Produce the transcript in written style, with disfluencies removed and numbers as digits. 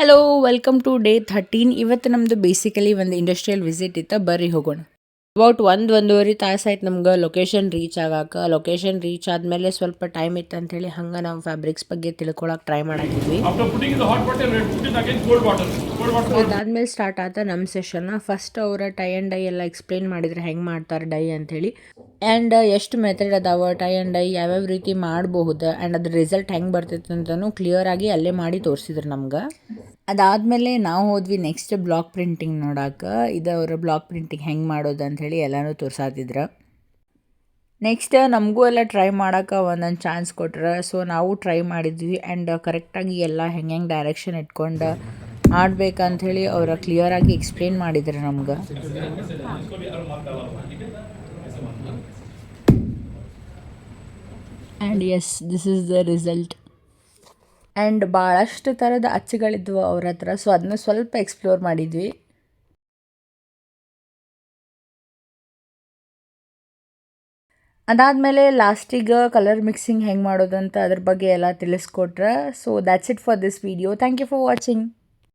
Hello welcome to day 13. ಇವತ್ತು ನಮ್ಮದು basically ಒಂದು ಇಂಡಸ್ಟ್ರಿಯಲ್ ವಿಸಿಟ್ ಇತ್ತು. ಬರ್ರಿ ಹೋಗೋಣ. ಅಬೌಟ್ ಒಂದೂವರೆ ತಾಸು ಆಯ್ತು ನಮ್ಗೆ ಲೊಕೇಶನ್ ರೀಚ್ ಆಗಕ್ಕೆ. ಲೊಕೇಶನ್ ರೀಚ್ ಆದಮೇಲೆ ಸ್ವಲ್ಪ ಟೈಮ್ ಇತ್ತು ಅಂಥೇಳಿ ಹಂಗೆ ನಾವು ಫ್ಯಾಬ್ರಿಕ್ಸ್ ಬಗ್ಗೆ ತಿಳ್ಕೊಳಕ್ಕೆ ಟ್ರೈ ಮಾಡಾಕಿದ್ವಿ. ಅದಾದ್ಮೇಲೆ ಸ್ಟಾರ್ಟ್ ಆತ ನಮ್ಮ ಸೆಷನ್ನ. ಫಸ್ಟ್ ಅವರ ಟೈ ಆ್ಯಂಡ್ ಡೈ ಎಲ್ಲ ಎಕ್ಸ್ಪ್ಲೇನ್ ಮಾಡಿದ್ರೆ ಹೆಂಗೆ ಮಾಡ್ತಾರೆ ಡೈ ಅಂಥೇಳಿ, ಆ್ಯಂಡ್ ಎಷ್ಟು ಮೆಥಡ್ ಅದಾವ ಟೈ ಆ್ಯಂಡ್ ಡೈ ಯಾವ್ಯಾವ ರೀತಿ ಮಾಡಬಹುದು ಆ್ಯಂಡ್ ಅದ್ರ ರಿಸಲ್ಟ್ ಹೆಂಗೆ ಬರ್ತೈತೆ ಅಂತಲೂ ಕ್ಲಿಯರಾಗಿ ಅಲ್ಲೇ ಮಾಡಿ ತೋರಿಸಿದ್ರು ನಮ್ಗೆ. ಅದಾದಮೇಲೆ ನಾವು ಹೋದ್ವಿ ನೆಕ್ಸ್ಟ್ ಬ್ಲಾಕ್ ಪ್ರಿಂಟಿಂಗ್ ನೋಡೋಕೆ. ಇದು ಅವರ ಬ್ಲಾಕ್ ಪ್ರಿಂಟಿಂಗ್ ಹೆಂಗೆ ಮಾಡೋದು ಅಂಥೇಳಿ ಎಲ್ಲನೂ ತೋರ್ಸಾತಿದ್ರು. ನೆಕ್ಸ್ಟ್ ನಮಗೂ ಎಲ್ಲ ಟ್ರೈ ಮಾಡೋಕೆ ಒಂದೊಂದು ಚಾನ್ಸ್ ಕೊಟ್ರೆ, ಸೊ ನಾವು ಟ್ರೈ ಮಾಡಿದ್ವಿ ಆ್ಯಂಡ್ ಕರೆಕ್ಟಾಗಿ ಎಲ್ಲ ಹೆಂಗೆ ಡೈರೆಕ್ಷನ್ ಇಟ್ಕೊಂಡು ಮಾಡ್ಬೇಕಂಥೇಳಿ ಅವರ ಕ್ಲಿಯರಾಗಿ ಎಕ್ಸ್ಪ್ಲೇನ್ ಮಾಡಿದ್ರು ನಮ್ಗೆ. And yes, this is the result. And ಭಾಳಷ್ಟು ಥರದ ಅಚ್ಚುಗಳಿದ್ವು ಅವ್ರ ಹತ್ರ, ಸೊ ಅದನ್ನ ಸ್ವಲ್ಪ ಎಕ್ಸ್ಪ್ಲೋರ್ ಮಾಡಿದ್ವಿ. ಅದಾದಮೇಲೆ ಲಾಸ್ಟಿಗೆ ಕಲರ್ ಮಿಕ್ಸಿಂಗ್ ಹೆಂಗೆ ಮಾಡೋದು ಅಂತ ಅದ್ರ ಬಗ್ಗೆ ಎಲ್ಲ ತಿಳಿಸ್ಕೊಟ್ರೆ. So that's it for this video. Thank you for watching.